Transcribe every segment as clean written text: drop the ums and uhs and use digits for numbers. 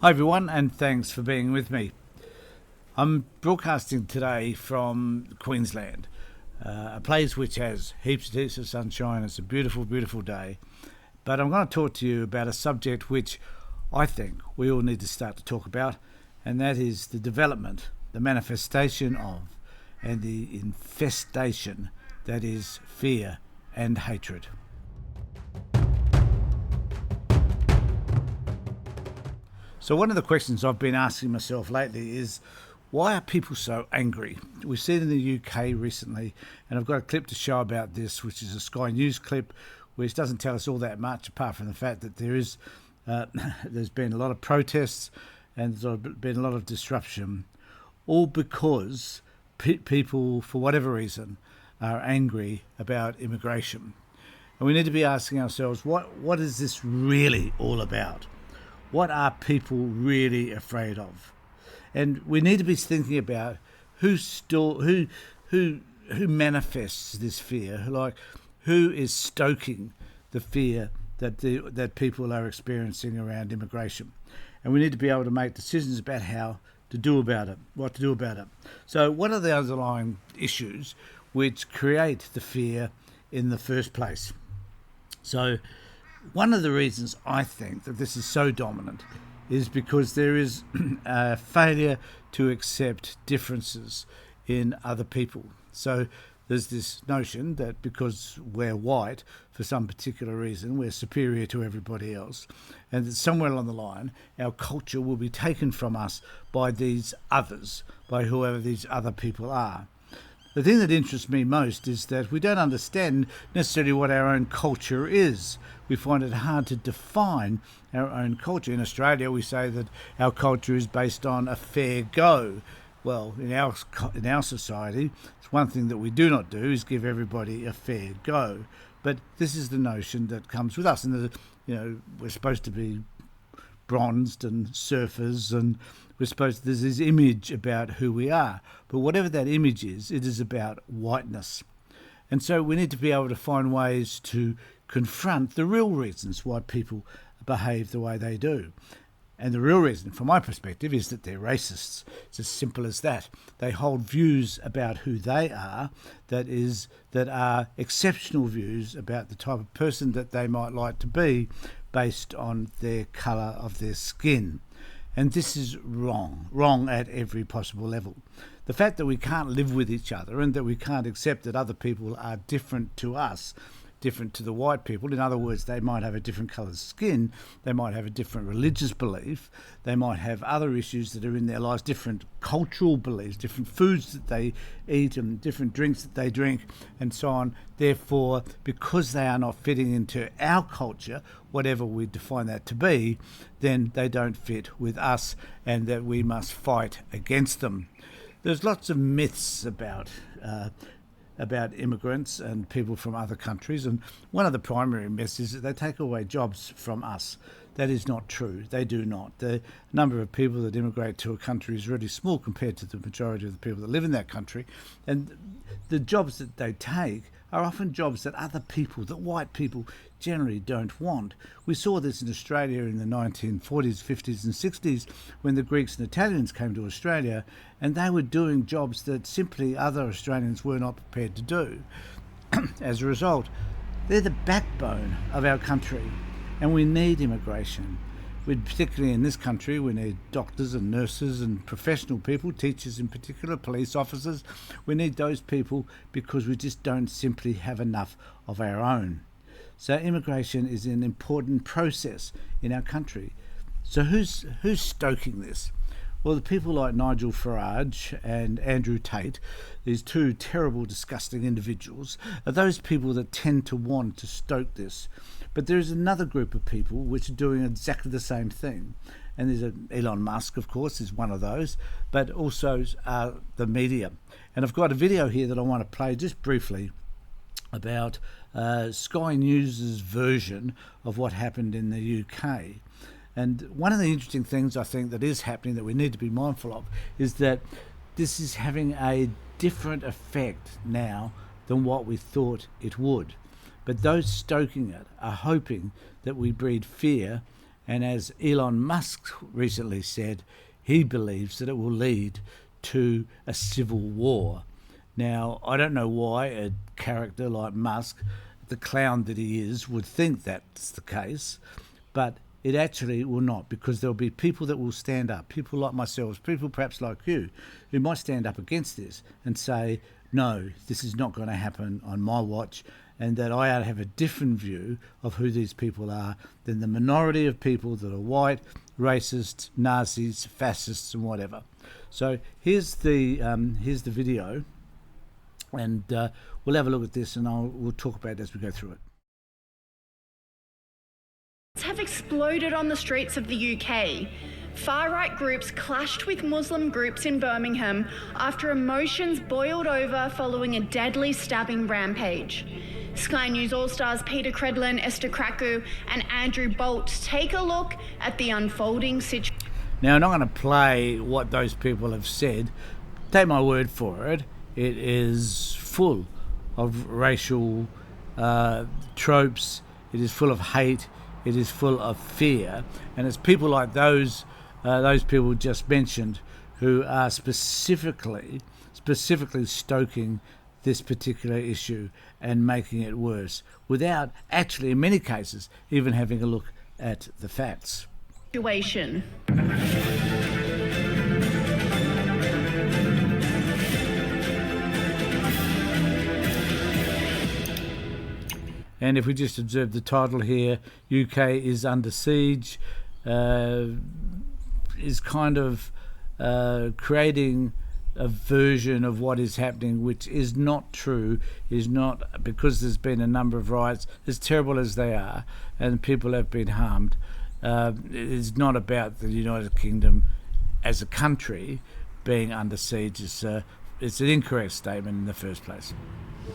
Hi everyone, and thanks for being with me. I'm broadcasting today from Queensland, a place which has heaps of sunshine. It's a beautiful, beautiful day. But I'm going to talk to you about a subject which I think we all need to start to talk about, and that is the development, the manifestation of, and the infestation that is fear and hatred. So one of the questions I've been asking myself lately is, why are people so angry? We've seen in the UK recently, and I've got a clip to show about this, which is a Sky News clip, which doesn't tell us all that much, apart from the fact that there's been a lot of protests and there's been a lot of disruption, all because people, for whatever reason, are angry about immigration. And we need to be asking ourselves, what is this really all about? What are people really afraid of? And we need to be thinking about who manifests this fear, like who is stoking the fear that people are experiencing around immigration. And we need to be able to make decisions about how to do about it, what to do about it. So what are the underlying issues which create the fear in the first place? So one of the reasons I think that this is so dominant is because there is a failure to accept differences in other people. So there's this notion that because we're white, for some particular reason, we're superior to everybody else, and that somewhere along the line, our culture will be taken from us by these others, by whoever these other people are. The thing that interests me most is that we don't understand necessarily what our own culture is. We find it hard to define our own culture. In Australia, we say that our culture is based on a fair go. Well, in our society, it's one thing that we do not do is give everybody a fair go. But this is the notion that comes with us, and we're supposed to be bronzed and surfers, and there's this image about who we are. But whatever that image is, it is about whiteness. And so we need to be able to find ways to confront the real reasons why people behave the way they do. And the real reason, from my perspective, is that they're racists. It's as simple as that. They hold views about who they are that are exceptional views about the type of person that they might like to be based on their colour of their skin. And this is wrong at every possible level. The fact that we can't live with each other and that we can't accept that other people are different to us, different to the white people. In other words, they might have a different coloured skin, they might have a different religious belief, they might have other issues that are in their lives, different cultural beliefs, different foods that they eat and different drinks that they drink and so on. Therefore, because they are not fitting into our culture, whatever we define that to be, then they don't fit with us and that we must fight against them. There's lots of myths about immigrants and people from other countries, and one of the primary myths is that they take away jobs from us. That is not true. They do not. The number of people that immigrate to a country is really small compared to the majority of the people that live in that country, and the jobs that they take are often jobs that other people, that white people generally don't want. We saw this in Australia in the 1940s, 50s and 60s when the Greeks and Italians came to Australia, and they were doing jobs that simply other Australians were not prepared to do. As a result, they're the backbone of our country, and we need immigration. Particularly in this country, we need doctors and nurses and professional people, teachers in particular, police officers. We need those people because we just don't simply have enough of our own. So immigration is an important process in our country. So who's stoking this? Well, the people like Nigel Farage and Andrew Tate, these two terrible, disgusting individuals, are those people that tend to want to stoke this. But there is another group of people which are doing exactly the same thing. And there's Elon Musk, of course, is one of those, but also the media. And I've got a video here that I want to play just briefly about Sky News' version of what happened in the UK. And one of the interesting things I think that is happening that we need to be mindful of is that this is having a different effect now than what we thought it would. But those stoking it are hoping that we breed fear And as Elon Musk recently said, he believes that it will lead to a civil war. Now, I don't know why a character like Musk, the clown that he is, would think that's the case, but it actually will not, because there'll be people that will stand up, people like myself, people perhaps like you, who might stand up against this and say, no, this is not going to happen on my watch, and that I have a different view of who these people are than the minority of people that are white, racist, Nazis, fascists, and whatever. So here's the video, and we'll have a look at this, and we'll talk about it as we go through it. Have exploded on the streets of the UK. Far-right groups clashed with Muslim groups in Birmingham after emotions boiled over following a deadly stabbing rampage. Sky News All-Stars Peter Credlin, Esther Kraku and Andrew Bolt take a look at the unfolding situation. Now, I'm not going to play what those people have said. Take my word for it. It is full of racial tropes. It is full of hate. It is full of fear. And it's people like those people just mentioned who are specifically stoking this particular issue and making it worse without actually, in many cases, even having a look at the facts. And if we just observe the title here, UK is under siege, is kind of creating a version of what is happening, which is not true, is not, because there's been a number of riots, as terrible as they are, and people have been harmed. It is not about the United Kingdom as a country being under siege. It's an incorrect statement in the first place.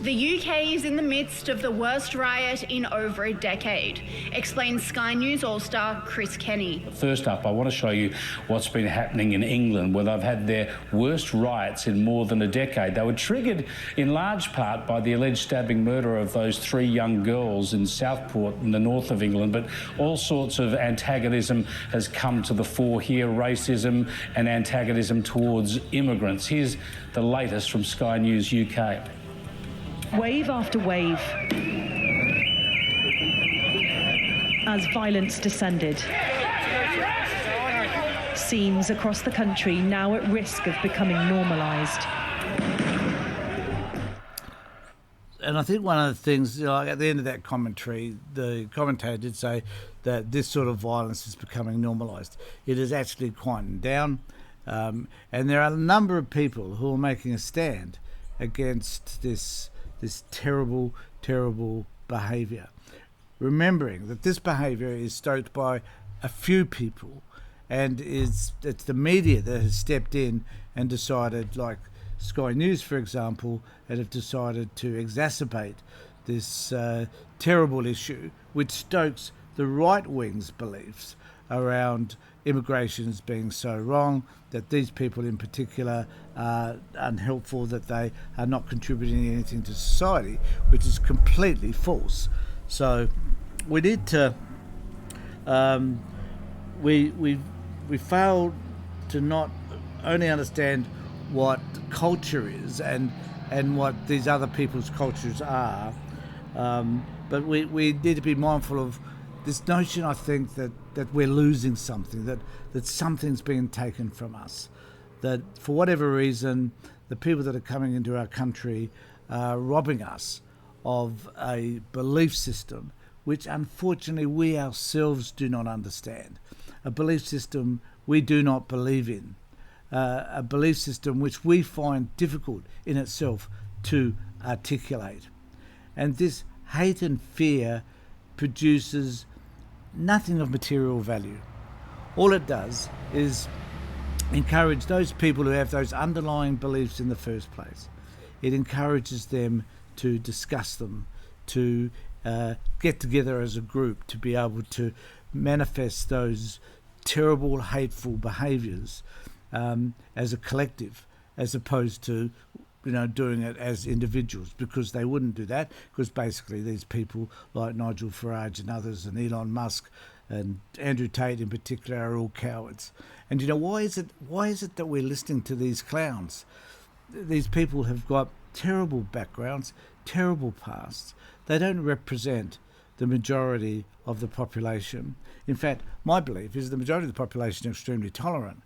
The UK is in the midst of the worst riot in over a decade, explains Sky News All-Star Chris Kenny. First up, I want to show you what's been happening in England, where they've had their worst riots in more than a decade. They were triggered in large part by the alleged stabbing murder of those 3 young girls in Southport in the north of England, but all sorts of antagonism has come to the fore here, racism and antagonism towards immigrants. Here's the latest from Sky News UK. Wave after wave, as violence descended. Scenes across the country now at risk of becoming normalised. And I think one of the things, at the end of that commentary, the commentator did say that this sort of violence is becoming normalised. It is actually quieting down, and there are a number of people who are making a stand against this terrible, terrible behaviour. Remembering that this behaviour is stoked by a few people, and it's the media that has stepped in and decided, like Sky News, for example, that have decided to exacerbate this terrible issue, which stokes the right wing's beliefs around immigration as being so wrong, that these people in particular are unhelpful, that they are not contributing anything to society, which is completely false. So we need to we fail to not only understand what culture is and what these other people's cultures are, but we need to be mindful of this notion, I think, that we're losing something, that something's being taken from us, that for whatever reason, the people that are coming into our country are robbing us of a belief system which unfortunately we ourselves do not understand, a belief system we do not believe in, a belief system which we find difficult in itself to articulate. And this hate and fear produces nothing of material value. All it does is encourage those people who have those underlying beliefs in the first place. It encourages them to discuss them, to get together as a group, to be able to manifest those terrible, hateful behaviours as a collective, as opposed to doing it as individuals, because they wouldn't do that, because basically these people like Nigel Farage and others and Elon Musk and Andrew Tate in particular are all cowards. And why is it that we're listening to these clowns? These people have got terrible backgrounds, terrible pasts. They don't represent the majority of the population. In fact, my belief is the majority of the population are extremely tolerant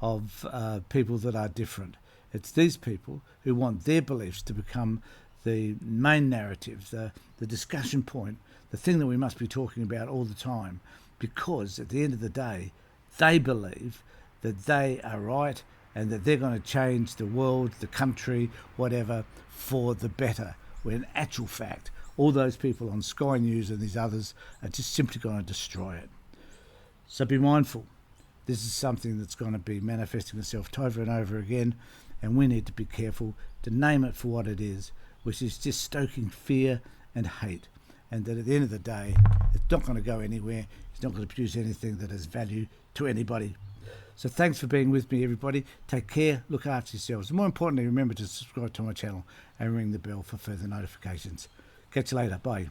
of people that are different. It's these people who want their beliefs to become the main narrative, the discussion point, the thing that we must be talking about all the time, because at the end of the day, they believe that they are right and that they're going to change the world, the country, whatever, for the better, when in actual fact, all those people on Sky News and these others are just simply going to destroy it. So be mindful. This is something that's going to be manifesting itself over and over again, and we need to be careful to name it for what it is, which is just stoking fear and hate. And that at the end of the day, it's not going to go anywhere. It's not going to produce anything that has value to anybody. So thanks for being with me, everybody. Take care, look after yourselves. And more importantly, remember to subscribe to my channel and ring the bell for further notifications. Catch you later. Bye.